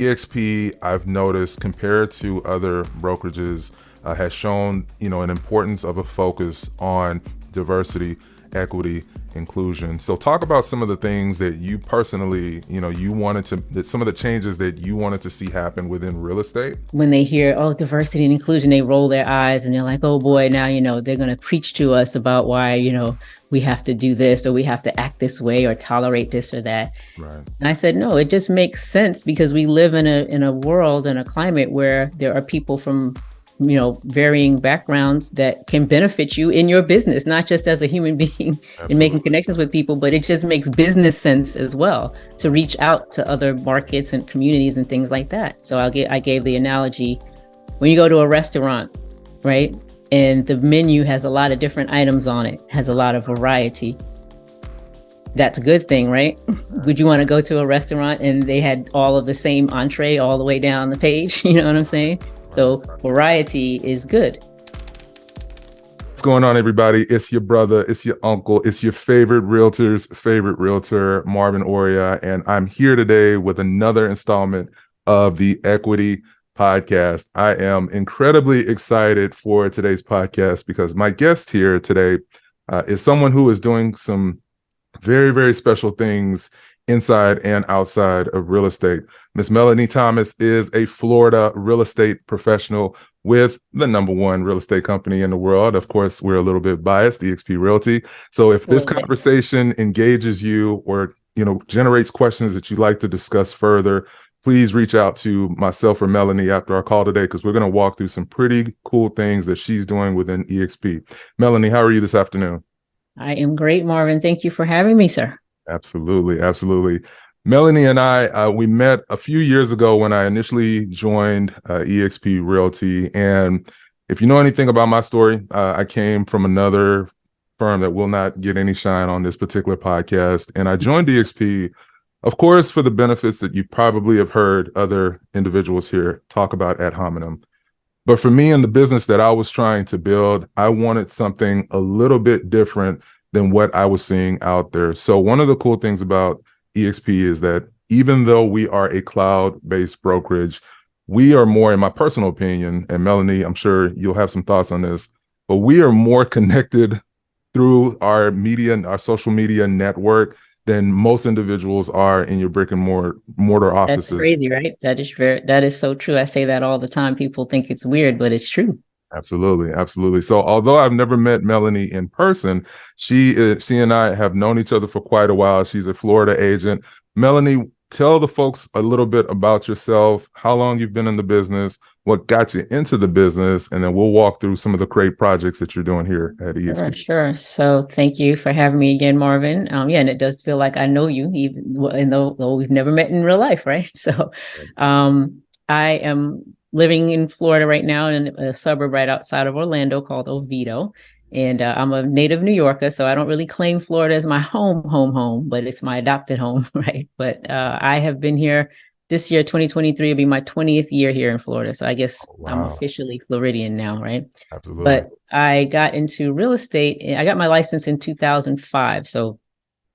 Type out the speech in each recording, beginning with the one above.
EXP, I've noticed compared to other brokerages, has shown, an importance of a focus on diversity, equity, inclusion. So talk about some of the things that you personally, you wanted to, that some of the changes that you wanted to see happen within real estate. When they hear, oh, diversity and inclusion, they roll their eyes and they're like, oh boy, now, they're going to preach to us about why, we have to do this or we have to act this way or tolerate this or that. Right. And I said, no, it just makes sense because we live in a world and a climate where there are people from, varying backgrounds that can benefit you in your business, not just as a human being in making Absolutely. connections with people, but it just makes business sense as well to reach out to other markets and communities and things like that. So I gave the analogy when you go to a restaurant, right? And the menu has a lot of different items on it, has a lot of variety. That's a good thing, right? Would you want to go to a restaurant and they had all of the same entree all the way down the page? You know what I'm saying? Right. So variety is good. What's going on, everybody? It's your brother, it's your uncle, it's your favorite realtor's favorite realtor, Marvin Oria, and I'm here today with another installment of the Equity Podcast. I am incredibly excited for today's podcast because my guest here today is someone who is doing some very, very special things inside and outside of real estate. Miss Melanie Thomas is a Florida real estate professional with the number one real estate company in the world. Of course, we're a little bit biased, EXP Realty. So if A this little bit. conversation engages you or, generates questions that you'd like to discuss further, please reach out to myself or Melanie after our call today, because we're going to walk through some pretty cool things that she's doing within EXP. Melanie, how are you this afternoon? I am great, Marvin. Thank you for having me, sir. Absolutely, absolutely. Melanie and I, we met a few years ago when I initially joined EXP Realty. And if you know anything about my story, I came from another firm that will not get any shine on this particular podcast. And I joined EXP, of course, for the benefits that you probably have heard other individuals here talk about ad hominem. But for me in the business that I was trying to build, I wanted something a little bit different than what I was seeing out there. So one of the cool things about EXP is that even though we are a cloud-based brokerage, we are more, in my personal opinion, and Melanie, I'm sure you'll have some thoughts on this, but we are more connected through our media and our social media network than most individuals are in your brick and mortar That's offices. crazy, right? That is so true. I say that all the time. People think it's weird, but it's true. Absolutely, absolutely. So, although I've never met Melanie in person, she and I have known each other for quite a while. She's a Florida agent. Melanie, tell the folks a little bit about yourself, how long you've been in the business, what got you into the business, and then we'll walk through some of the great projects that you're doing here at Sure, EXP. sure. So thank you for having me again, Marvin. Yeah, and it does feel like I know you, even though we've never met in real life, right? So, I am living in Florida right now in a suburb right outside of Orlando called Oviedo, and I'm a native New Yorker, so I don't really claim Florida as my home, but it's my adopted home, right? But I have been here this year, 2023, will be my 20th year here in Florida, so I guess I'm Wow, officially Floridian now, right? absolutely. But I got into real estate. I got my license in 2005. So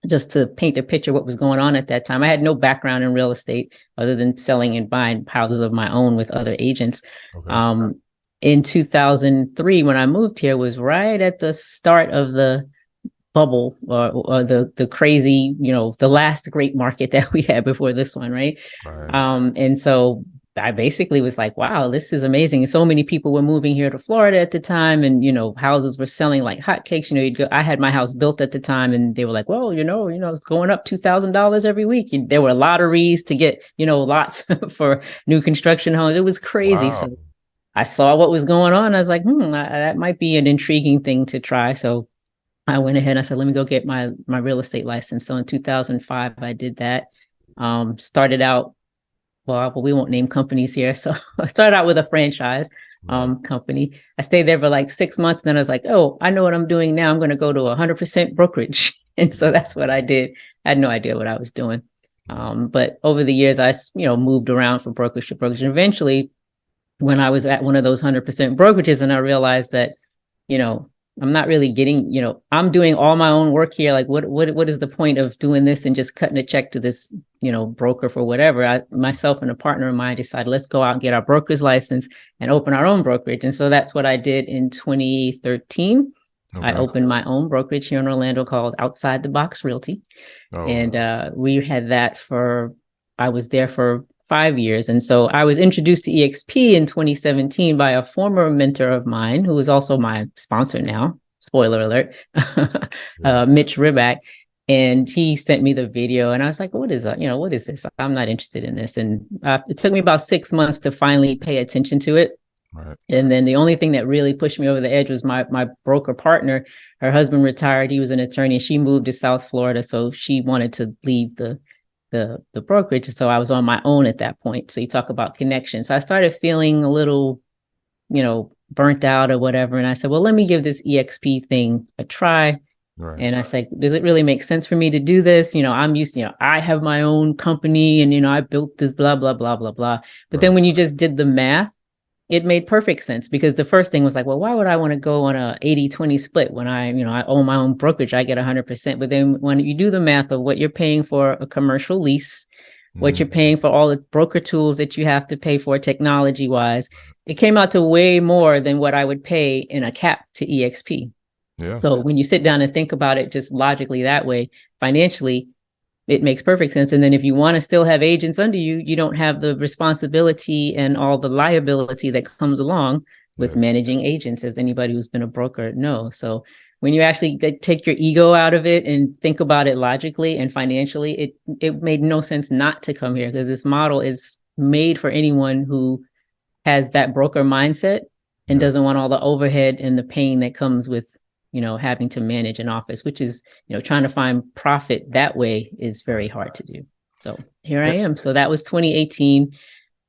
just to paint a picture of what was going on at that time, I had no background in real estate other than selling and buying houses of my own with other agents. Okay. Um, in 2003, when I moved here, was right at the start of the bubble or the crazy, the last great market that we had before this one, right? Right. And so I basically was like, wow, this is amazing. And so many people were moving here to Florida at the time, and houses were selling like hotcakes. You'd go. I had my house built at the time, and they were like, well, it's going up $2,000 every week. And there were lotteries to get, lots for new construction homes. It was crazy. Wow. So I saw what was going on. I was like, that might be an intriguing thing to try. So I went ahead and I said, let me go get my real estate license. So in 2005, I did that. Started out, well, we won't name companies here. So I started out with a franchise Right. company. I stayed there for like 6 months. And then I was like, oh, I know what I'm doing now. I'm going to go to 100% brokerage. And so that's what I did. I had no idea what I was doing. But over the years, I, moved around from brokerage to brokerage. And eventually, when I was at one of those 100% brokerages and I realized that, you know, I'm not really getting, I'm doing all my own work here. Like what is the point of doing this and just cutting a check to this, broker for whatever? Myself and a partner of mine decided, let's go out and get our broker's license and open our own brokerage. And so that's what I did in 2013. I Okay. opened my own brokerage here in Orlando called Outside the Box Realty. Oh, And nice. we had that I was there for 5 years. And so I was introduced to EXP in 2017 by a former mentor of mine, who is also my sponsor now. Spoiler alert, Yeah. Mitch Riback. And he sent me the video, and I was like, what is that? What is this? I'm not interested in this. And it took me about 6 months to finally pay attention to it. Right. And then the only thing that really pushed me over the edge was my broker partner. Her husband retired. He was an attorney. She moved to South Florida. So she wanted to leave the brokerage. So I was on my own at that point. So you talk about connection. So I started feeling a little, burnt out or whatever. And I said, well, let me give this EXP thing a try. Right. And I said, does it really make sense for me to do this? I'm used to, I have my own company and, I built this blah, blah, blah, blah, blah. But then Right. when you just did the math, it made perfect sense, because the first thing was like, well, why would I want to go on a 80-20 split when I own my own brokerage, I get 100%. But then when you do the math of what you're paying for a commercial lease, what you're Mhm. paying for all the broker tools that you have to pay for technology wise, it came out to way more than what I would pay in a cap to EXP. Yeah. So when you sit down and think about it just logically that way, financially, it makes perfect sense. And then if you want to still have agents under you, you don't have the responsibility and all the liability that comes along with Yes. managing agents, as anybody who's been a broker knows. So when you actually take your ego out of it and think about it logically and financially, it made no sense not to come here, because this model is made for anyone who has that broker mindset and Yeah. doesn't want all the overhead and the pain that comes with having to manage an office, which is trying to find profit that way is very Right. hard to do. So here I Eh, am. So that was 2018,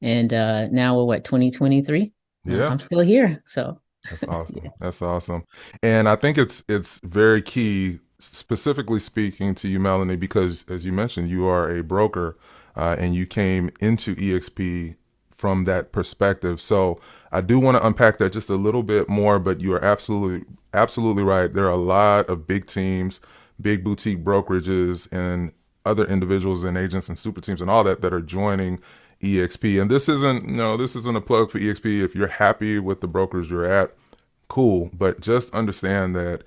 and now we're what, 2023. Yeah. I'm still here. So That's yeah. awesome. That's awesome. And I think it's very key, specifically speaking to you, Melanie, because as you mentioned, you are a broker, and you came into EXP from that perspective. So I do want to unpack that just a little bit more, but you are absolutely right. There are a lot of big teams, big boutique brokerages, and other individuals and agents and super teams and all that are joining EXP. And this isn't, no, this isn't a plug for EXP. If you're happy with the brokers you're at, cool. But just understand that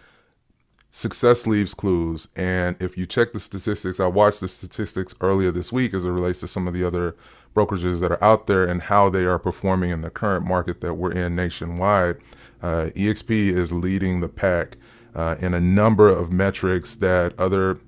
success leaves clues. And if you check the statistics, I watched the statistics earlier this week as it relates to some of the other brokerages that are out there and how they are performing in the current market that we're in nationwide. EXP is leading the pack in a number of metrics that other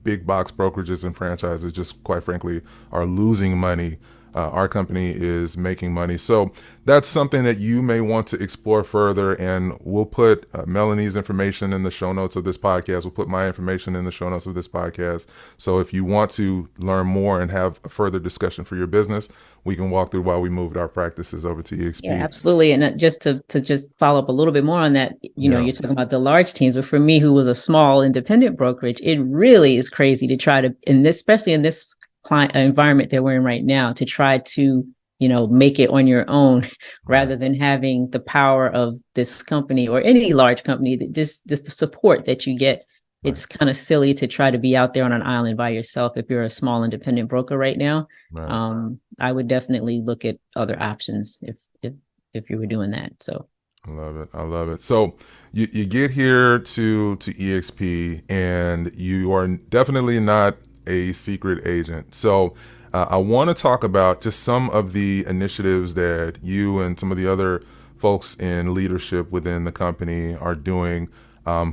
big box brokerages and franchises just quite frankly are losing money. Our company is making money. So that's something that you may want to explore further. And we'll put Melanie's information in the show notes of this podcast. We'll put my information in the show notes of this podcast. So if you want to learn more and have a further discussion for your business, we can walk through why we moved our practices over to Yeah, EXP. absolutely. And just to just follow up a little bit more on that, Yeah. you're talking about the large teams, but for me, who was a small independent brokerage, it really is crazy to try to, in this, especially in this client environment that we're in right now, to try to, make it on your own Right. rather than having the power of this company or any large company, that just the support that you get. Right. It's kind of silly to try to be out there on an island by yourself if you're a small independent broker right now. Right. I would definitely look at other options if you were doing that. So I love it. I love it. So you get here to EXP and you are definitely not a secret agent. So I want to talk about just some of the initiatives that you and some of the other folks in leadership within the company are doing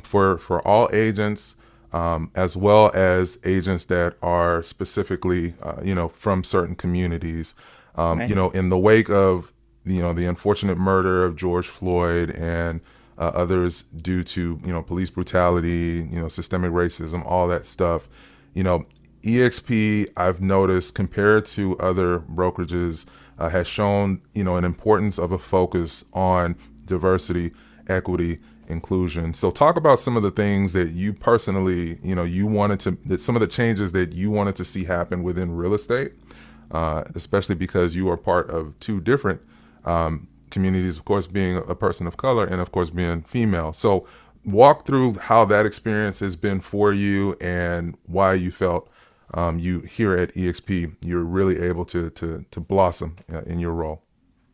for all agents, as well as agents that are specifically, from certain communities. right. In the wake of the unfortunate murder of George Floyd and others due to police brutality, systemic racism, all that stuff. You know, EXP, I've noticed, compared to other brokerages, has shown an importance of a focus on diversity, equity, inclusion. So talk about some of the things that you personally, you wanted to, that some of the changes that you wanted to see happen within real estate, especially because you are part of two different communities, of course, being a person of color and, of course, being female. So, walk through how that experience has been for you and why you felt you here at EXP, you're really able to blossom in your role.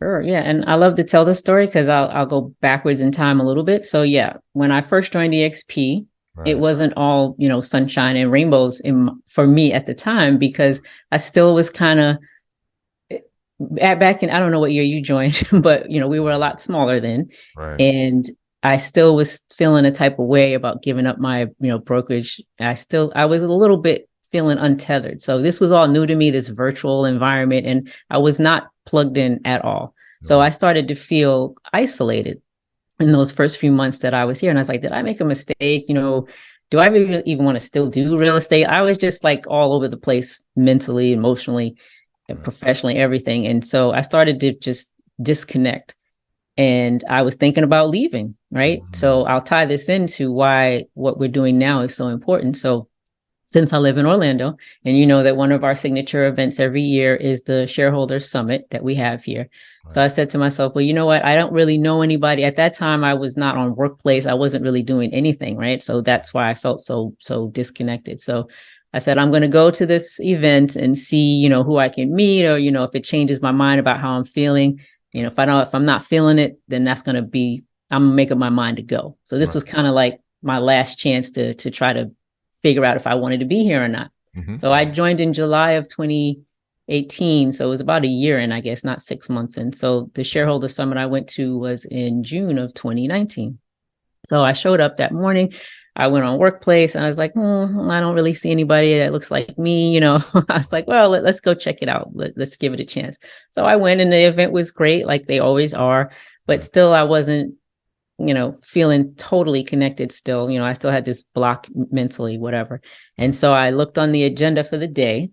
Sure, yeah, and I love to tell the story because I'll go backwards in time a little bit. So yeah, when I first joined EXP, it Right. wasn't all sunshine and rainbows for me at the time because I still was kind of back in, I don't know what year you joined, but we were a lot smaller then, Right. and I still was feeling a type of way about giving up my brokerage. I was a little bit feeling untethered. So this was all new to me, this virtual environment, and I was not plugged in at all. So I Right. started to feel isolated in those first few months that I was here. And I was like, did I make a mistake? Do I really even want to still do real estate? I was just like all over the place mentally, emotionally, and Right. professionally, everything. And so I started to just disconnect, and I was thinking about leaving. Right. Mhm. So I'll tie this into why what we're doing now is so important. So since I live in Orlando, and you know that one of our signature events every year is the shareholder summit that we have here. So Right. I said to myself, well, you know what? I don't really know anybody. At that time, I was not on workplace. I wasn't really doing anything, right? So that's why I felt so disconnected. So I said, I'm going to go to this event and see, who I can meet, or, if it changes my mind about how I'm feeling. If I'm not feeling it, then that's going to be, I'm gonna make up my mind to go. So this Right. was kind of like my last chance to try to figure out if I wanted to be here or not. Hmm. So I joined in July of 2018. So it was about a year in, I guess, not 6 months in. So the shareholder summit I went to was in June of 2019. So I showed up that morning. I went on workplace and I was like, I don't really see anybody that looks like me. I was like, well, us go check it out. Let's give it a chance. So I went, and the event was great, like they always are. But Right. still, I wasn't feeling totally connected still. I still had this block mentally, whatever. And Right. so I looked on the agenda for the day,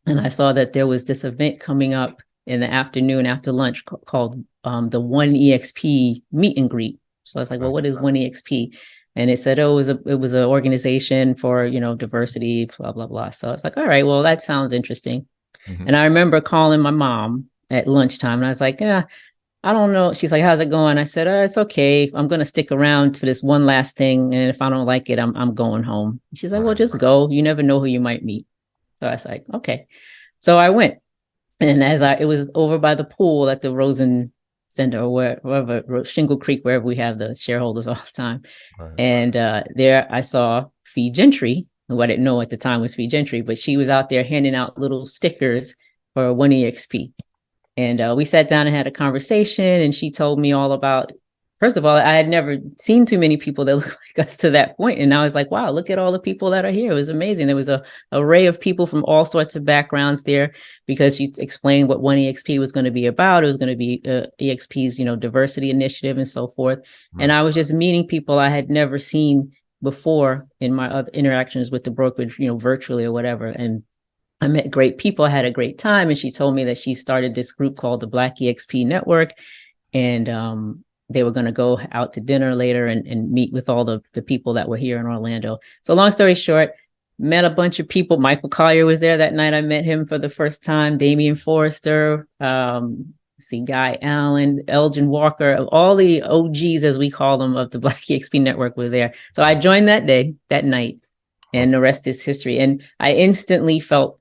and I saw that there was this event coming up in the afternoon after lunch called the One EXP meet and greet. So I was like, well, Right. what is One EXP? And it said, oh, it was an organization for, diversity, blah, blah, blah. So I was like, all right, well, that sounds interesting. Hmm. And I remember calling my mom at lunchtime, and I was like, yeah, I don't know. She's like, how's it going? I said, it's okay. I'm going to stick around for this one last thing. And if I don't like it, I'm going home. She's like, well, Right. just go. You never know who you might meet. So I was like, okay. So I went. And it was over by the pool at the Rosen Center, or wherever, Shingle Creek, wherever we have the shareholders all the time. Right. And there I saw Fee Gentry, who I didn't know at the time was Fee Gentry, but she was out there handing out little stickers for One EXP. And we sat down and had a conversation, and she told me all about, first of all, I had never seen too many people that look like us to that point. And I was like, wow, look at all the people that are here. It was amazing. There was a array of people from all sorts of backgrounds there, because she explained what One EXP was going to be about. It was going to be EXP's, diversity initiative and so forth. And Right. I was just meeting people I had never seen before in my other interactions with the brokerage, virtually or whatever. And I met great people. I had a great time. And she told me that she started this group called the Black EXP Network. And they were going to go out to dinner later and meet with all the people that were here in Orlando. So long story short, met a bunch of people. Michael Collier was there that night. I met him for the first time. Damian Forrester, Guy Allen, Elgin Walker, all the OGs, as we call them, of the Black EXP Network were there. So I joined that night, and Awesome. the rest is history. And I instantly felt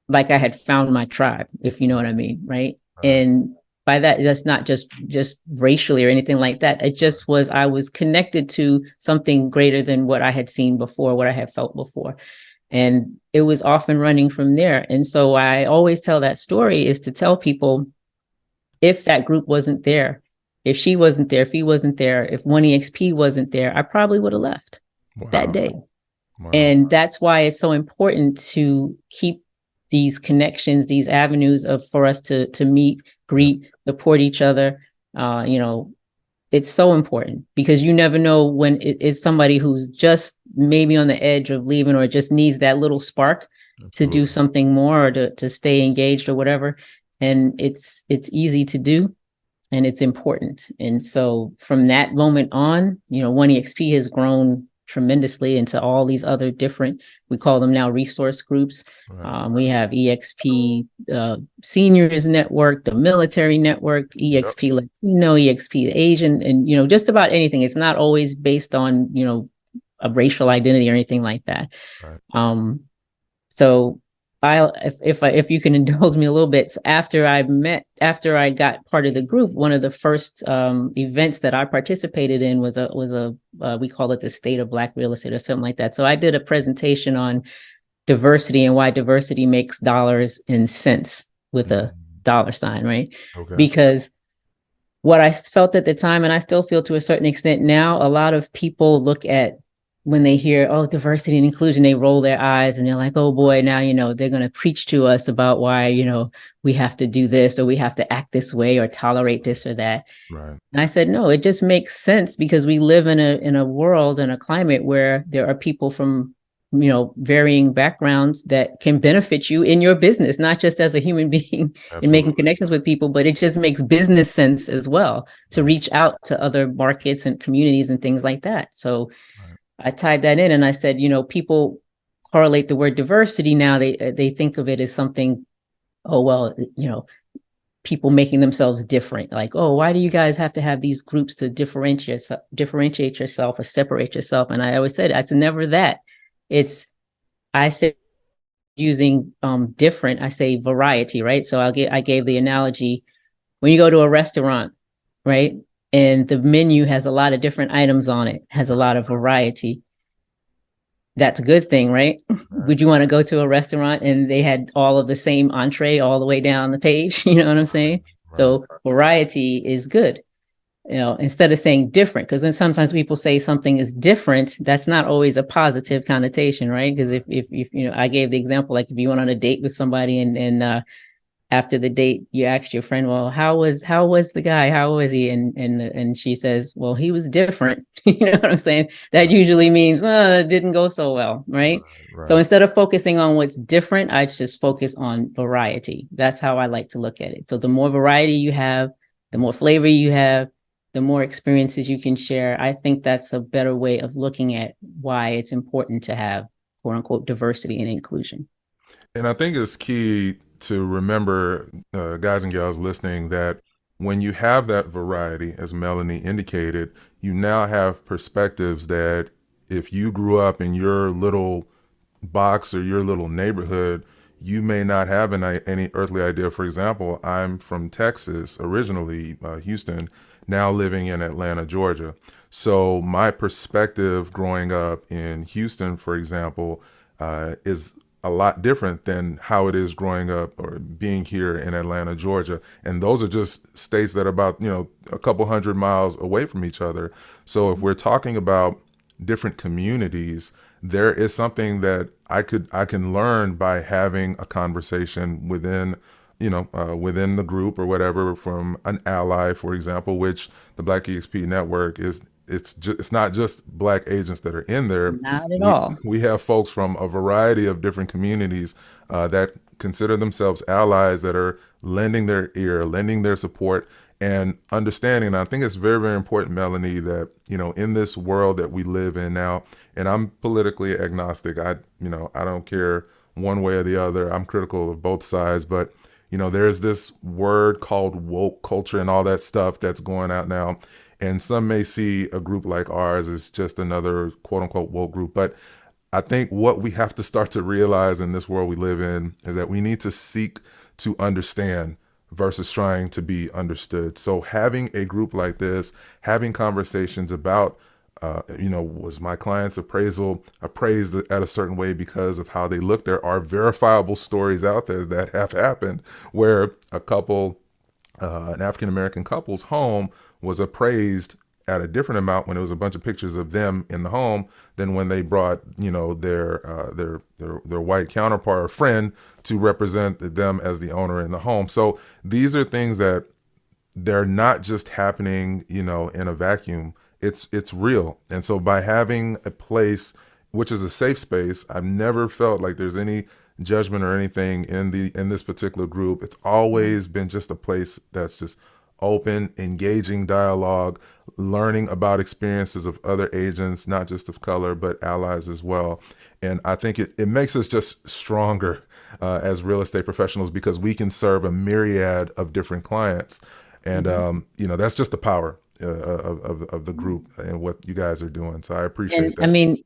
like I had found my tribe, if you know what I mean, right? Right. And by that, just not just racially or anything like that. It just was, I was connected to something greater than what I had seen before, what I had felt before. And it was off and running from there. And so I always tell that story, is to tell people, if that group wasn't there, if she wasn't there, if he wasn't there, if One EXP wasn't there, I probably would have left that Wow. day. Wow. And that's why it's so important to keep these connections, these avenues of for us to meet, Yeah. greet, support each other. It's so important, because you never know when it is somebody who's just maybe on the edge of leaving, or just needs that little spark to do Absolutely. something more, or to stay engaged or whatever. And it's easy to do, and it's important. And so from that moment on, One EXP has grown tremendously into all these other different, we call them now resource groups. Right. We have EXP Seniors Network, the Military Network, Yep. EXP Latino, EXP Asian, and just about anything. It's not always based on a racial identity or anything like that. Right. Um, so if you can indulge me a little bit, so after I got part of the group, one of the first events that I participated in was a we call it the State of Black Real Estate or something like that. So I did a presentation on diversity and why diversity makes dollars and cents with a Mhm. dollar sign, right? Okay. Because what I felt at the time, and I still feel to a certain extent now, a lot of people look at when they hear, oh, diversity and inclusion, they roll their eyes and they're like, oh boy, now, they're going to preach to us about why, we have to do this or we have to act this way or tolerate this or that. Right. And I said, no, it just makes sense because we live in a world and a climate where there are people from varying backgrounds that can benefit you in your business, not just as a human being and making Absolutely. connections with people, but it just makes business sense as well to Right. reach out to other markets and communities and things like that. So Right. I tied that in and I said, people correlate the word diversity now. They think of it as something, oh well, people making themselves different. Like, oh, why do you guys have to have these groups to differentiate yourself or separate yourself? And I always said it's never that. It's I said using different, I say variety, right? So I gave the analogy when you go to a restaurant, right? And the menu has a lot of different items on it, has a lot of variety. That's a good thing, right? Right. Would you want to go to a restaurant and they had all of the same entree all the way down the page? You know what I'm saying? Right. So variety is good. Instead of saying different, because then sometimes people say something is different, that's not always a positive connotation, right? Because if I gave the example, like if you went on a date with somebody and after the date you ask your friend, well, how was the guy, how was he, and she says, well, he was different. You know what I'm saying? That Right. usually means it didn't go so well, right? So Right. instead of focusing on what's different, I just focus on variety. That's how I like to look at it. So the more variety you have, the more flavor you have, the more experiences you can share. I think that's a better way of looking at why it's important to have quote unquote diversity and inclusion. And I think it's key to remember, guys and gals listening, that when you have that variety, as Melanie indicated, you now have perspectives that if you grew up in your little box or your little neighborhood, you may not have any earthly idea. For example, I'm from Texas originally, Houston, now living in Atlanta, Georgia. So my perspective growing up in Houston, for example, is a lot different than how it is growing up or being here in Atlanta, Georgia. And those are just states that are about, a couple hundred miles away from each other. So if we're talking about different communities, there is something that I can learn by having a conversation within within the group or whatever, from an ally, for example, which the Black EXP network is. It's not just Black agents that are in there. Not at we all. we have folks from a variety of different communities that consider themselves allies, that are lending their ear, lending their support, and understanding. And I think it's very, very important, Melanie, that in this world that we live in now, and I'm politically agnostic. I don't care one way or the other. I'm critical of both sides, but there's this word called woke culture and all that stuff that's going out now. And some may see a group like ours as just another quote unquote woke group. But I think what we have to start to realize in this world we live in is that we need to seek to understand versus trying to be understood. So having a group like this, having conversations about, was my client's appraisal appraised at a certain way because of how they look? There are verifiable stories out there that have happened where an African American couple's home was appraised at a different amount when it was a bunch of pictures of them in the home than when they brought their white counterpart or friend to represent them as the owner in the home. So these are things that they're not just happening in a vacuum. It's real. And so by having a place which is a safe space, I've never felt like there's any judgment or anything in this particular group. It's always been just a place that's just open, engaging dialogue, learning about experiences of other agents, not just of color, but allies as well. And I think it makes us just stronger as real estate professionals because we can serve a myriad of different clients. And, Mhm. that's just the power of the group and what you guys are doing. So I appreciate And I that. mean,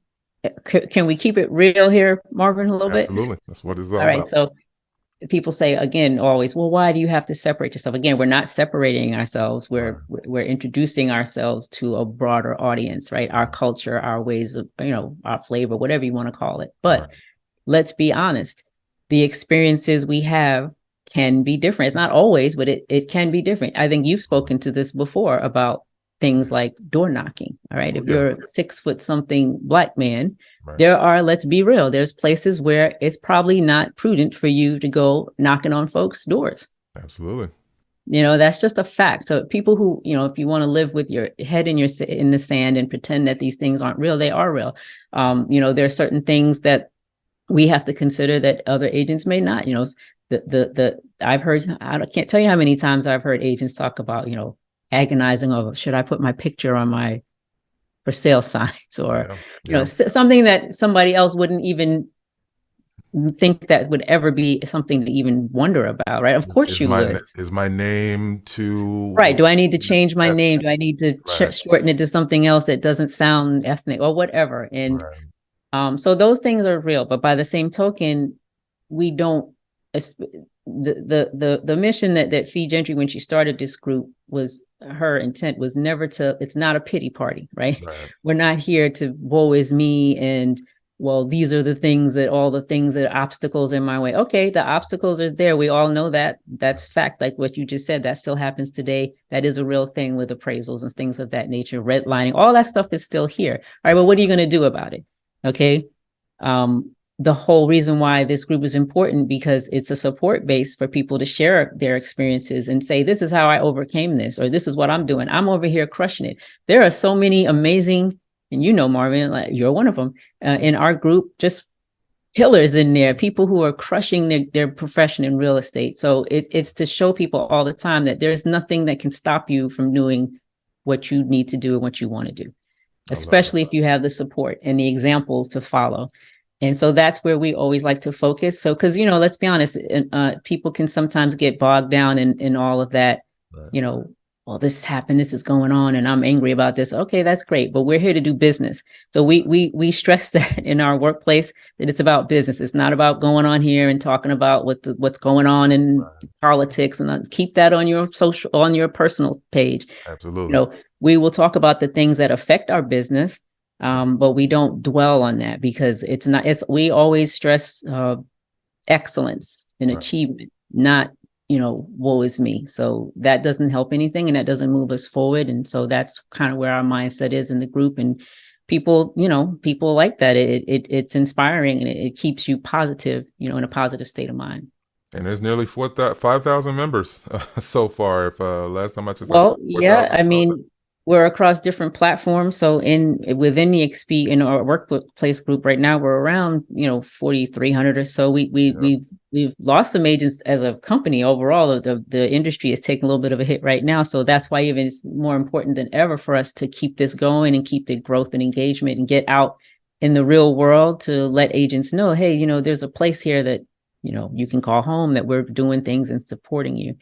can we keep it real here, Marvin, a little bit? Absolutely. That's what it's All all right. about. So people say again always, well, why do you have to separate yourself? Again, we're not separating ourselves. Right. We're introducing ourselves to a broader audience, right? Our culture, our ways of, our flavor, whatever you want to call it. But Right. let's be honest, the experiences we have can be different. It's not always, but it can be different. I think you've spoken to this before about things like door knocking. All right. Oh, If yeah. you're a 6 foot something Black man, Right. there are, let's be real, there's places where it's probably not prudent for you to go knocking on folks' doors. Absolutely. That's just a fact. So people who, if you want to live with your head in the sand and pretend that these things aren't real, they are real. There are certain things that we have to consider that other agents may not. The I've heard, I can't tell you how many times I've heard agents talk about, agonizing over, should I put my picture on my for sale signs, or Yeah. Yeah. something that somebody else wouldn't even think that would ever be something to even wonder about, right? Of course you would. Is my name too Right. Do I need to this change my name? Do I need to right, shorten it to something else that doesn't sound ethnic or whatever? And right, so those things are real, but by the same token, we don't. The mission that Fee Gentry, when she started this group, was her intent was never to. It's not a pity party, right? right, We're not here to woe is me and, well, these are all the things that obstacles in my way. Okay, the obstacles are there. We all know that. That's fact. Like what you just said, that still happens today. That is a real thing with appraisals and things of that nature. Redlining, all that stuff is still here. All right, well, what are you going to do about it? Okay. The whole reason why this group is important, because it's a support base for people to share their experiences and say, this is how I overcame this, or this is what I'm doing. I'm over here crushing it. There are so many amazing, and Marvin, like you're one of them, in our group, just killers in there, people who are crushing their profession in real estate. So it's to show people all the time that there's nothing that can stop you from doing what you need to do and what you want to do, I love it. especially if you have the support and the examples to follow. And so that's where we always like to focus. So, because, let's be honest, people can sometimes get bogged down in all of that, Right, you know, well, this happened, this is going on, and I'm angry about this. Okay, that's great, but we're here to do business. So we stress that in our workplace, that it's about business. It's not about going on here and talking about what's going on in right. politics, and keep that on your personal page. you Absolutely. know we will talk about the things that affect our business, but we don't dwell on that, because we always stress excellence and Right. achievement, not woe is me. So that doesn't help anything, and that doesn't move us forward. And so that's kind of where our mindset is in the group. And people like that. It's inspiring, and it keeps you positive, in a positive state of mind. And there's nearly 5,000 members so far. If last time I checked, like Well, yeah, 4,000 I something. mean, we're across different platforms. So within the XP, in our workplace group right now, we're around 4,300 or so. Yeah. We've lost some agents as a company overall. The industry is taking a little bit of a hit right now. So that's why even it's more important than ever for us to keep this going and keep the growth and engagement and get out in the real world to let agents know, hey, there's a place here that you can call home, that we're doing things and supporting you.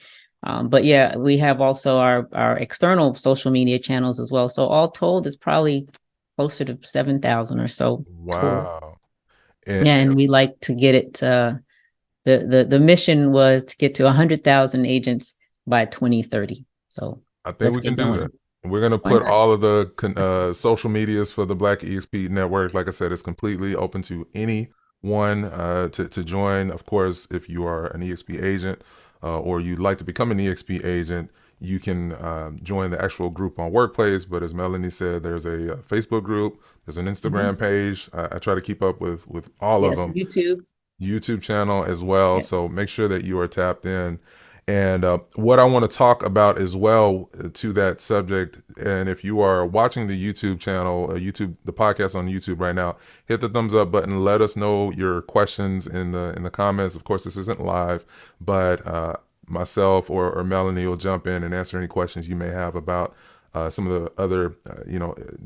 But yeah, we have also our external social media channels as well. So all told, it's probably closer to 7,000 or so total. Wow. Yeah, And and we like to get it. The mission was to get to 100,000 agents by 2030. So I think let's we can get do going. that. We're going to Why put not? all of the social medias for the Black EXP network. Like I said, it's completely open to anyone to join. Of course, if you are an EXP agent or you'd like to become an EXP agent, you can join the actual group on Workplace. But as Melanie said, there's a Facebook group, there's an Instagram Mhm. page. I try to keep up with all of Yes, them. YouTube. YouTube channel as well. Yeah. So make sure that you are tapped in. And what I want to talk about as well to that subject, and if you are watching the YouTube channel, the podcast on YouTube right now, hit the thumbs up button. Let us know your questions in the comments. Of course, this isn't live, but myself or Melanie will jump in and answer any questions you may have about some of the other,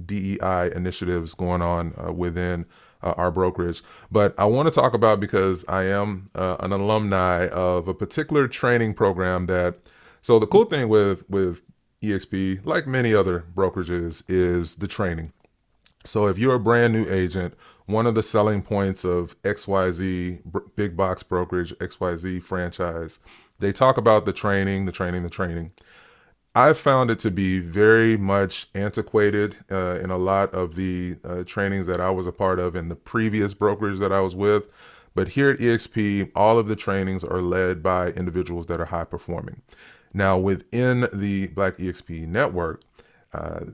DEI initiatives going on within our brokerage. But I want to talk about, because I am an alumni of a particular training program that. So the cool thing with EXP, like many other brokerages, is the training. So if you're a brand new agent, one of the selling points of XYZ big box brokerage, XYZ franchise, they talk about the training, the training, the training. I found it to be very much antiquated in a lot of the trainings that I was a part of in the previous brokerage that I was with. But here at EXP, all of the trainings are led by individuals that are high performing. Now, within the Black EXP network,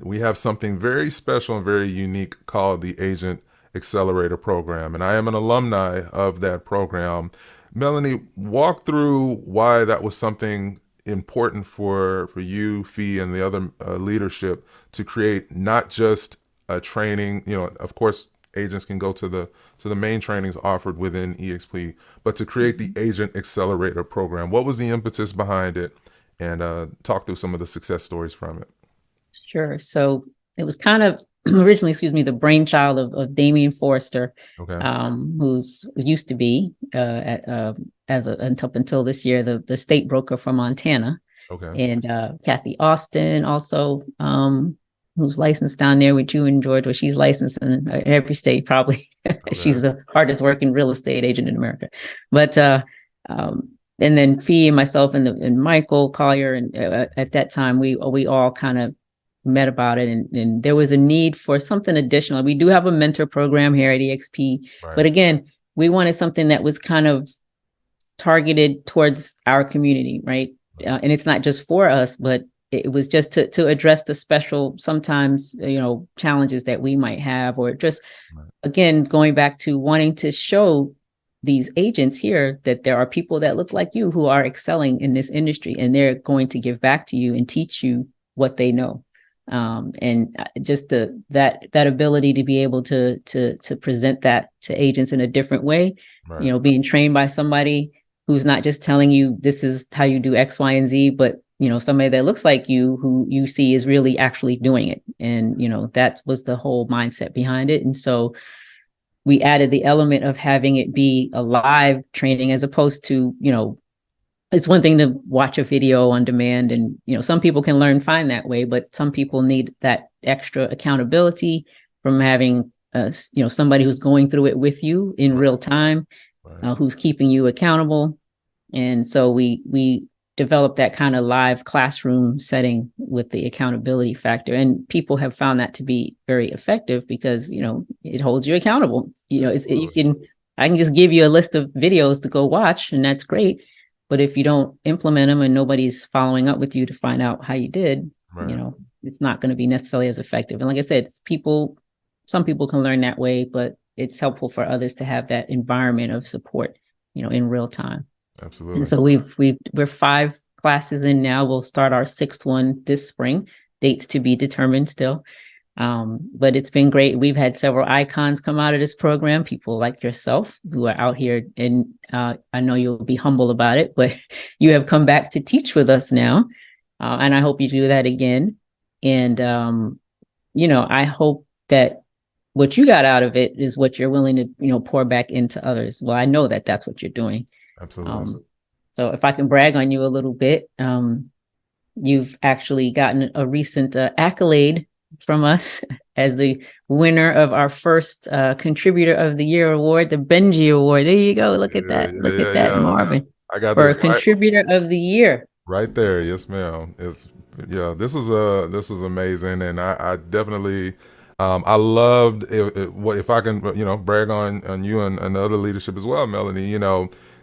we have something very special and very unique called the Agent Accelerator Program. And I am an alumni of that program. Melanie, walk through why that was something important for you, Fee, and the other leadership to create not just a training. Of course, agents can go to the main trainings offered within EXP, but to create the Agent Accelerator Program. What was the impetus behind it? And talk through some of the success stories from it. Sure. So it was kind of originally, the brainchild of Damian Forrester, Okay. who's used to be until this year the state broker from Montana, Okay. and Kathy Austin also, who's licensed down there with you in Georgia. She's licensed in every state probably. She's Okay. the hardest working real estate agent in America. But and then Fee and myself and Michael Collier, and at that time we all kind of met about it, and there was a need for something additional. We do have a mentor program here at EXP, Right. but again, we wanted something that was kind of targeted towards our community, right? And it's not just for us, but it was just to address the special, sometimes, challenges that we might have, or just, Right. again, going back to wanting to show these agents here that there are people that look like you who are excelling in this industry, and they're going to give back to you and teach you what they know. And just that ability to be able to present that to agents in a different way, Right. being trained by somebody who's not just telling you this is how you do X, Y, and Z, but somebody that looks like you, who you see is really actually doing it. And that was the whole mindset behind it. And so we added the element of having it be a live training, as opposed to, it's one thing to watch a video on demand, and some people can learn fine that way, but some people need that extra accountability from having somebody who's going through it with you in Right. real time, Right. who's keeping you accountable. And so we developed that kind of live classroom setting with the accountability factor, and people have found that to be very effective, because it holds you accountable. Absolutely. I can just give you a list of videos to go watch, and that's great. But if you don't implement them and nobody's following up with you to find out how you did, Right. it's not going to be necessarily as effective. And like I said, some people can learn that way, but it's helpful for others to have that environment of support, in real time. And Absolutely. so we're 5 classes in now. We'll start our 6th one this spring. Dates to be determined still. But it's been great. We've had several icons come out of this program, people like yourself who are out here, and I know you'll be humble about it, but you have come back to teach with us now. And I hope you do that again. And, I hope that what you got out of it is what you're willing to, pour back into others. Well, I know that that's what you're doing. Absolutely. So if I can brag on you a little bit, you've actually gotten a recent accolade from us as the winner of our first Contributor of the Year award, the Benji Award. There you go. Look at Yeah. that. Yeah. Look at Yeah. that, Yeah. Marvin, I got for a this right. Contributor of the Year. Right there. Yes, ma'am. It's Yeah. This is amazing, and I definitely. I loved if I can, brag on you and the other leadership as well, Melanie.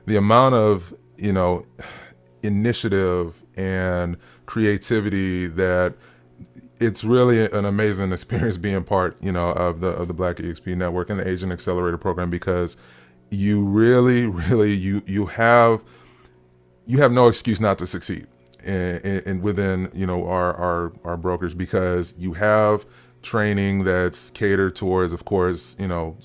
The amount of initiative and creativity that it's really an amazing experience being part, of the Black EXP network and the Agent Accelerator program, because you really, really, you have no excuse not to succeed in within our brokers, because you have training that's catered towards, of course,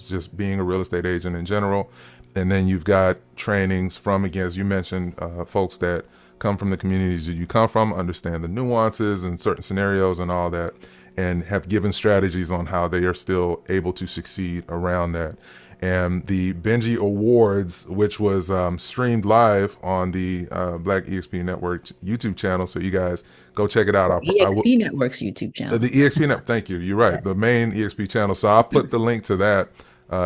just being a real estate agent in general. And then you've got trainings from, again, as you mentioned, folks that come from the communities that you come from, understand the nuances and certain scenarios and all that, and have given strategies on how they are still able to succeed around that. And the Benji Awards, which was streamed live on the Black EXP Network YouTube channel, so you guys go check it out. I will. EXP Network's YouTube channel. The EXP Network. Thank you. You're right. Yes. The main EXP channel. So I'll put the link to that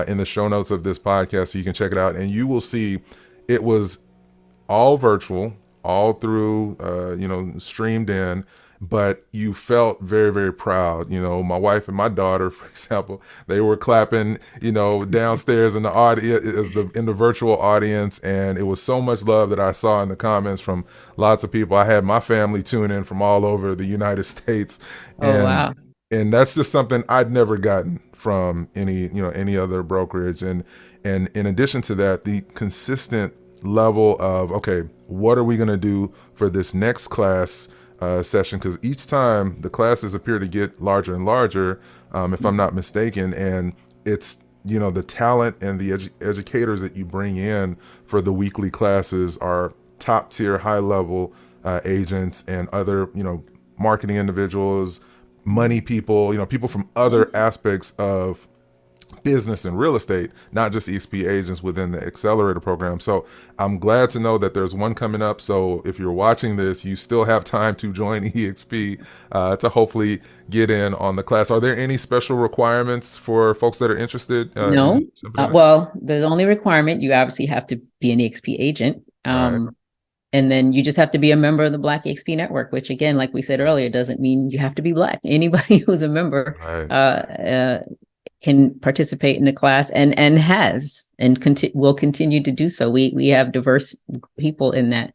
in the show notes of this podcast, so you can check it out, and you will see it was all virtual, all through, streamed in, but you felt very, very proud. My wife and my daughter, for example, they were clapping, downstairs in the audience, in the virtual audience, and it was so much love that I saw in the comments from lots of people. I had my family tune in from all over the United States, Oh, and wow. that's just something I'd never gotten from any other brokerage. And in addition to that, the consistent level of, okay, what are we going to do for this next class session? Because each time the classes appear to get larger and larger, if I'm not mistaken, and it's the talent and the educators that you bring in for the weekly classes are top tier, high level agents and other marketing individuals, money people, people from other aspects of business and real estate, not just EXP agents within the accelerator program. So I'm glad to know that there's one coming up. So if you're watching this, you still have time to join EXP to hopefully get in on the class. Are there any special requirements for folks that are interested No. in jumping in? Well, the only requirement, you obviously have to be an EXP agent. Right, And then you just have to be a member of the Black EXP Network, which again, like we said earlier, doesn't mean you have to be Black. Anybody who's a member right, can participate in the class and has and will continue to do so. We have diverse people in that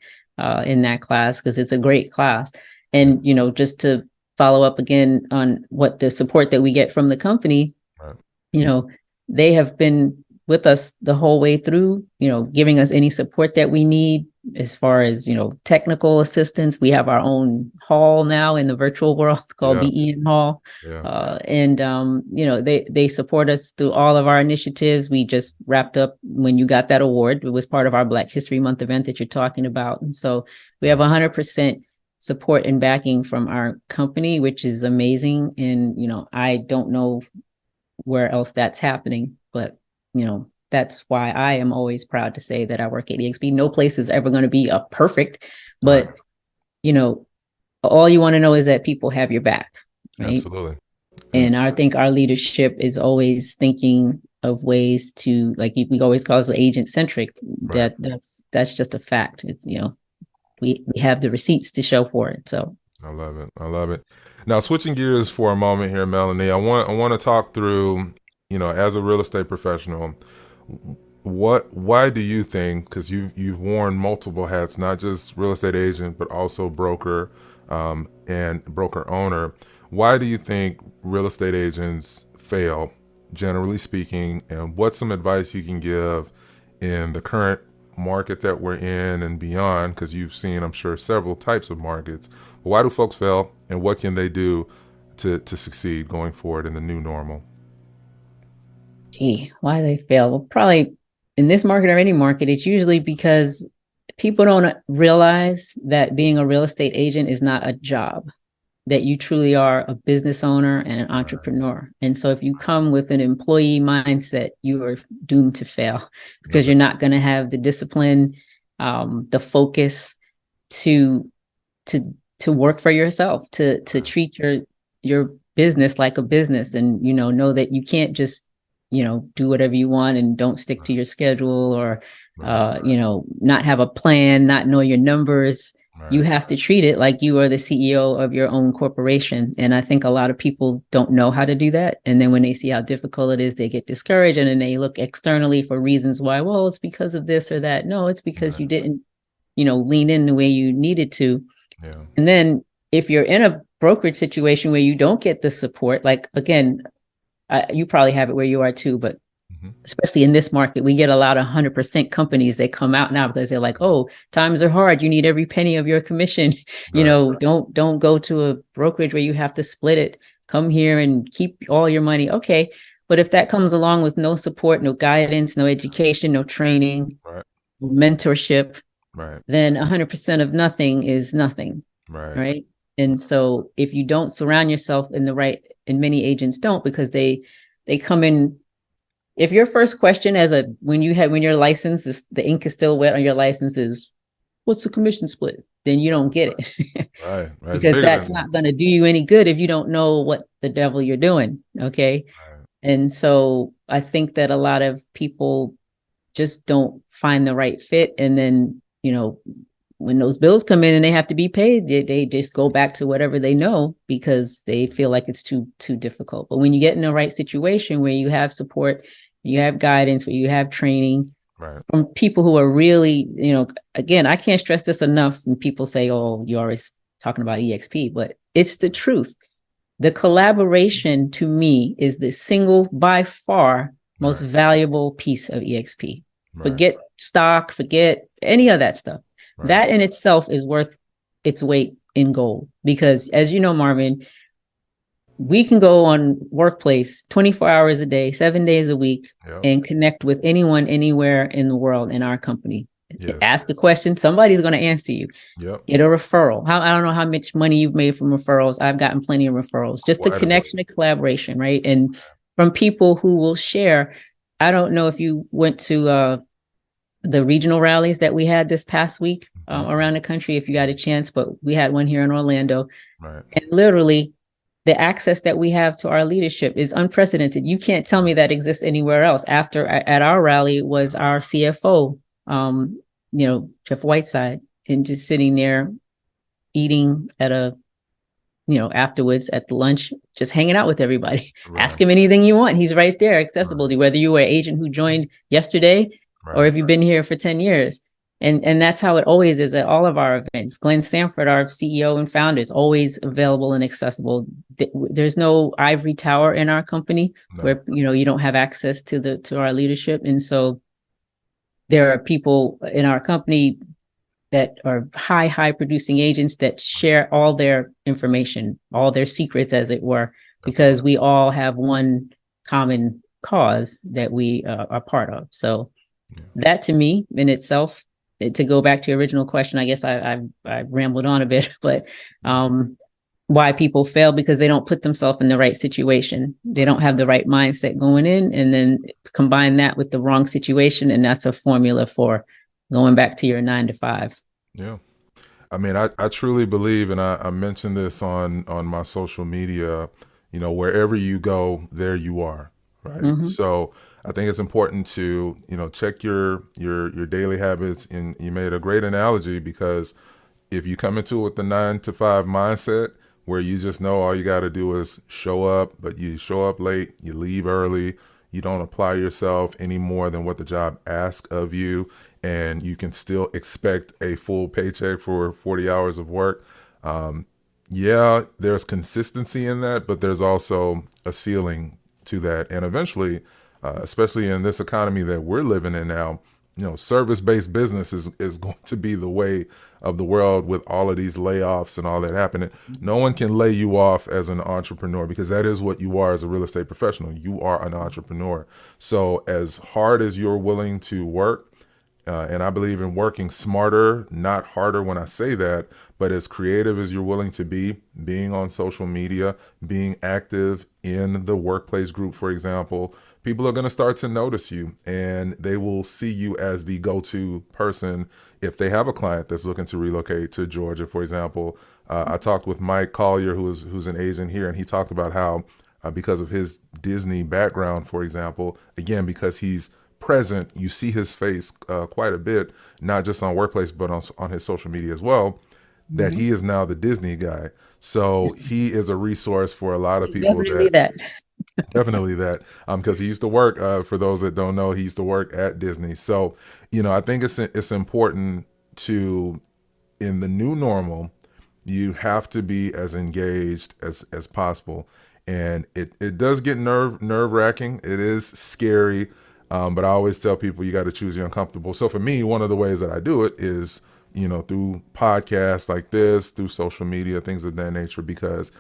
class because it's a great class. And just to follow up again on what the support that we get from the company, right, they have been with us the whole way through, giving us any support that we need as far as, technical assistance. We have our own hall now in the virtual world called yeah, BEN Hall. yeah, And they support us through all of our initiatives. We just wrapped up when you got that award. It was part of our Black History Month event that you're talking about. And so we have 100% support and backing from our company, which is amazing. And, I don't know where else that's happening, but that's why I am always proud to say that I work at EXP. No place is ever going to be a perfect, right, but all you want to know is that people have your back, right? absolutely. And I think our leadership is always thinking of ways to, like we always call us agent centric. Right. That's just a fact. It's we have the receipts to show for it. So I love it. I love it. Now, switching gears for a moment here, Melanie, I want to talk through, as a real estate professional, why do you think, because you've worn multiple hats, not just real estate agent, but also broker and broker owner, why do you think real estate agents fail, generally speaking, and what's some advice you can give in the current market that we're in and beyond, because you've seen, I'm sure, several types of markets. Why do folks fail, and what can they do to succeed going forward in the new normal? why they fail? Well, probably in this market or any market, it's usually because people don't realize that being a real estate agent is not a job, that you truly are a business owner and an entrepreneur. And so if you come with an employee mindset, you are doomed to fail because you're not going to have the discipline, the focus to work for yourself, to treat your business like a business, and know that you can't just do whatever you want and don't stick to your schedule, or not have a plan, not know your numbers. You have to treat it like you are the CEO of your own corporation. And I think a lot of people don't know how to do that. And then when they see how difficult it is, they get discouraged, and then they look externally for reasons why. Well, it's because of this or that. No, it's because you didn't lean in the way you needed to. Yeah. And then if you're in a brokerage situation where you don't get the support, like, again, you probably have it where you are too, but especially in this market, we get a lot of 100% companies that come out now because they're like, oh, times are hard. You need every penny of your commission. Don't go to a brokerage where you have to split it. Come here and keep all your money. Okay. But if that comes along with no support, no guidance, no education, no training, no mentorship, Right. then 100% of nothing is nothing, Right. right? And so if you don't surround yourself in the right, and many agents don't, because they come in, if your first question as a when your license is, the ink is still wet on your license, is what's the commission split, then you don't get it. Right. Right. It's Because bigger that's than that. not going to do you any good if you don't know what the devil you're doing. Okay. Right. And so I think that a lot of people just don't find the right fit. And then, when those bills come in and they have to be paid, they just go back to whatever they know because they feel like it's too difficult. But when you get in the right situation where you have support, you have guidance, where you have training Right. from people who are really, again, I can't stress this enough. When people say, "Oh, you're always talking about EXP," but it's the truth. The collaboration to me is the single, by far, most Right. valuable piece of EXP. Right. Forget stock, forget any of that stuff. Right. That in itself is worth its weight in gold. Because as you know, Marvin, we can go on Workplace 24 hours a day, 7 days a week, Yep. and connect with anyone anywhere in the world in our company. Yes. Ask a question, somebody's going to answer you. Yep. Get a referral. I don't know how much money you've made from referrals. I've gotten plenty of referrals. Just the Quite a bit. connection and collaboration, right? And from people who will share. I don't know if you went to the regional rallies that we had this past week around the country, if you got a chance, but we had one here in Orlando. Right. And literally, the access that we have to our leadership is unprecedented. You can't tell me that exists anywhere else. After at our rally was our CFO, Jeff Whiteside, and just sitting there eating at afterwards at the lunch, just hanging out with everybody. Right. Ask him anything you want. He's right there, accessible Right. to you, whether you were an agent who joined yesterday or Right. if you've been here for 10 years. And that's how it always is at all of our events. Glenn Sanford, our CEO and founder, is always available and accessible. There's no ivory tower in our company No. where you don't have access to our leadership. And so there are people in our company that are high producing agents that share all their information, all their secrets, as it were, because Absolutely. we all have one common cause that we are part of. So Yeah. that to me in itself, to go back to your original question, I guess I rambled on a bit, but why people fail, because they don't put themselves in the right situation. They don't have the right mindset going in, and then combine that with the wrong situation. And that's a formula for going back to your 9 to 5. Yeah. I mean, I truly believe, and I mentioned this on my social media, wherever you go, there you are. Right. Mm-hmm. So I think it's important to, check your daily habits. And you made a great analogy, because if you come into it with the 9 to 5 mindset, where you just know all you got to do is show up, but you show up late, you leave early, you don't apply yourself any more than what the job asks of you, and you can still expect a full paycheck for 40 hours of work. Yeah, there's consistency in that, but there's also a ceiling to that. And eventually, especially in this economy that we're living in now, service-based business is going to be the way of the world, with all of these layoffs and all that happening. No one can lay you off as an entrepreneur, because that is what you are as a real estate professional. You are an entrepreneur. So as hard as you're willing to work, and I believe in working smarter, not harder when I say that, but as creative as you're willing to be, being on social media, being active in the workplace group, for example, people are going to start to notice you, and they will see you as the go-to person if they have a client that's looking to relocate to Georgia, for example. I talked with Mike Collier, who's an agent here, and he talked about how because of his Disney background, for example, again, because he's present, you see his face quite a bit, not just on Workplace, but on his social media as well, that Mm-hmm. he is now the Disney guy. So he is a resource for a lot of It's people. definitely that. Definitely that, because he used to work, for those that don't know, he used to work at Disney. So, I think it's important to, in the new normal, you have to be as engaged as possible. And it does get nerve wracking. It is scary. But I always tell people, you got to choose your uncomfortable. So for me, one of the ways that I do it is, through podcasts like this, through social media, things of that nature, because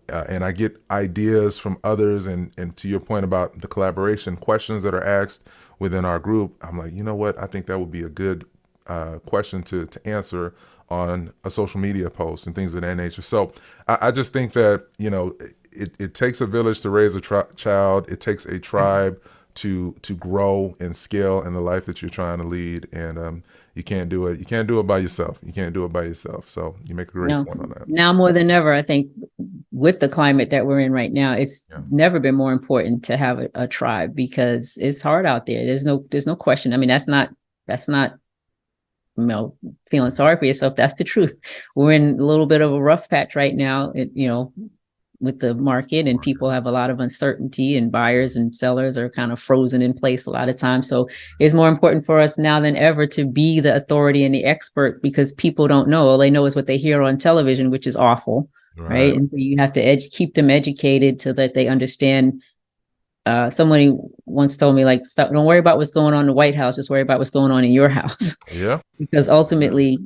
and I get ideas from others. And to your point about the collaboration, questions that are asked within our group, I'm like, you know what? I think that would be a good question to answer on a social media post and things of that nature. So I just think that, it takes a village to raise a child. It takes a tribe to grow and scale in the life that you're trying to lead. And you can't do it. You can't do it by yourself. You can't do it by yourself. So you make a great No, point on that. now more than ever, I think with the climate that we're in right now, it's never been more important to have a tribe, because it's hard out there. There's no question. I mean, that's not, feeling sorry for yourself. That's the truth. We're in a little bit of a rough patch right now, with the market, and people have a lot of uncertainty, and buyers and sellers are kind of frozen in place a lot of times. So it's more important for us now than ever to be the authority and the expert, because people don't know. All they know is what they hear on television, which is awful. Right. And so you have to keep them educated so that they understand. Somebody once told me, like, stop, don't worry about what's going on in the White House, just worry about what's going on in your house. Yeah. Because ultimately,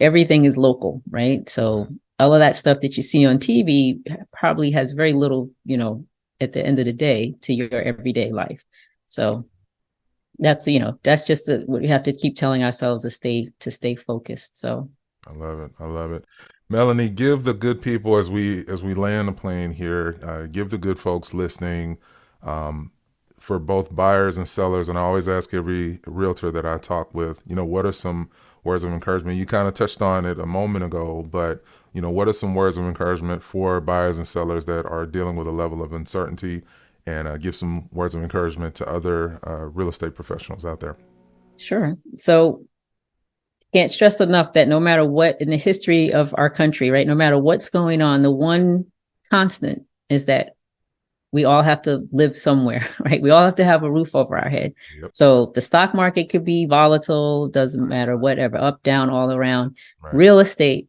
everything is local, right? So all of that stuff that you see on TV probably has very little, at the end of the day, to your everyday life. So that's just what we have to keep telling ourselves, to stay focused. So I love it. I love it. Melanie, give the good people, as we land the plane here, give the good folks listening, for both buyers and sellers. And I always ask every realtor that I talk with, what are some words of encouragement? You kind of touched on it a moment ago, but what are some words of encouragement for buyers and sellers that are dealing with a level of uncertainty, and give some words of encouragement to other real estate professionals out there? Sure. So can't stress enough that no matter what in the history of our country, right, no matter what's going on, the one constant is that we all have to live somewhere, right? We all have to have a roof over our head. Yep. So the stock market could be volatile, doesn't matter, whatever, up, down, all around. Right. Real estate,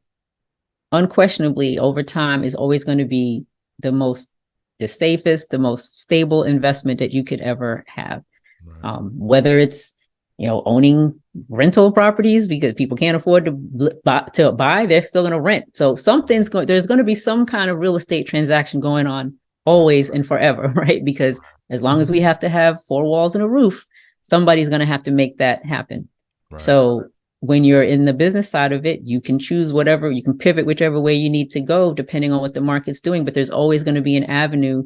unquestionably, over time is always going to be the safest, the most stable investment that you could ever have. Right. Whether it's, owning rental properties because people can't afford to buy, they're still going to rent. So there's going to be some kind of real estate transaction going on always and forever, right? Because as long as we have to have four walls and a roof, somebody's going to have to make that happen. Right. So when you're in the business side of it, you can choose whatever, you can pivot whichever way you need to go, depending on what the market's doing. But there's always going to be an avenue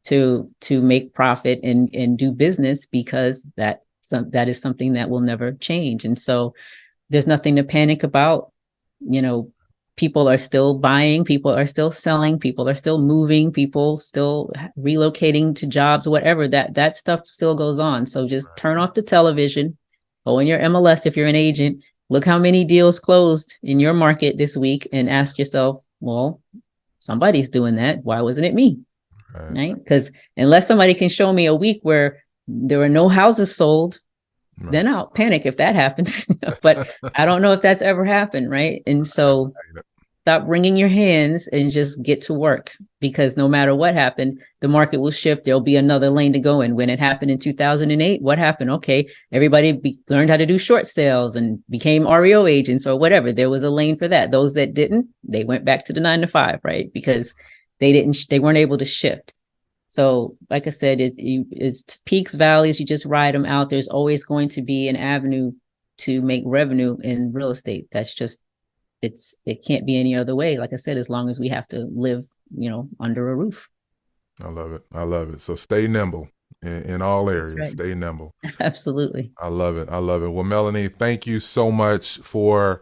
to make profit and do business, because that is something that will never change. And so there's nothing to panic about. People are still buying, people are still selling, people are still moving, people still relocating to jobs, whatever, that stuff still goes on. So just turn off the television, go in your MLS if you're an agent, look how many deals closed in your market this week, and ask yourself, well, somebody's doing that. Why wasn't it me? Right? Because unless somebody can show me a week where there were no houses sold, then I'll panic if that happens. But I don't know if that's ever happened, right? And so stop wringing your hands and just get to work, because no matter what happened, the market will shift. There'll be another lane to go in. When it happened in 2008, what happened? Okay, everybody learned how to do short sales and became REO agents or whatever. There was a lane for that. Those that didn't, they went back to the 9 to 5, right? Because they weren't able to shift. So like I said, it's peaks, valleys, you just ride them out. There's always going to be an avenue to make revenue in real estate. That's just, it can't be any other way. Like I said, as long as we have to live, under a roof. I love it. I love it. So stay nimble in all areas. Right. Stay nimble. Absolutely. I love it. I love it. Well, Melanie, thank you so much for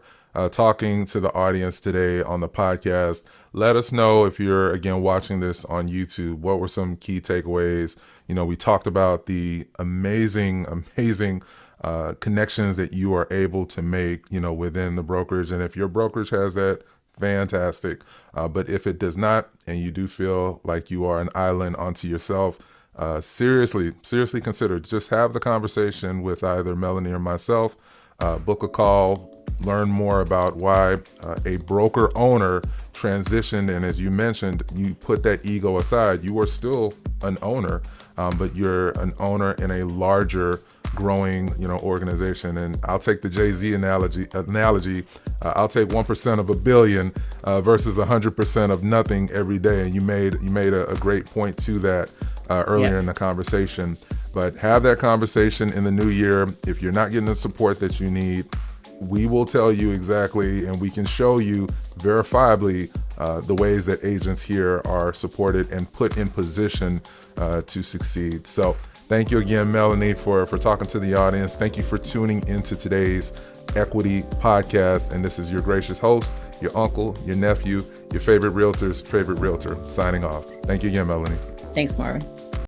talking to the audience today on the podcast. Let us know, if you're, again, watching this on YouTube, what were some key takeaways. We talked about the amazing connections that you are able to make, within the brokerage. And if your brokerage has that, fantastic. But if it does not, and you do feel like you are an island unto yourself, seriously consider, just have the conversation with either Melanie or myself, book a call, learn more about why a broker owner transitioned. And as you mentioned, you put that ego aside. You are still an owner, but you're an owner in a larger growing, organization. And I'll take the Jay-Z analogy. I'll take 1% of a billion versus 100% of nothing every day. And you made a great point to that earlier in the conversation. But have that conversation in the new year. If you're not getting the support that you need, we will tell you exactly, and we can show you verifiably the ways that agents here are supported and put in position to succeed. So thank you again, Melanie, for talking to the audience. Thank you for tuning into today's Equity Podcast. And this is your gracious host, your uncle, your nephew, your favorite realtor's favorite realtor, signing off. Thank you again, Melanie. Thanks, Marvin.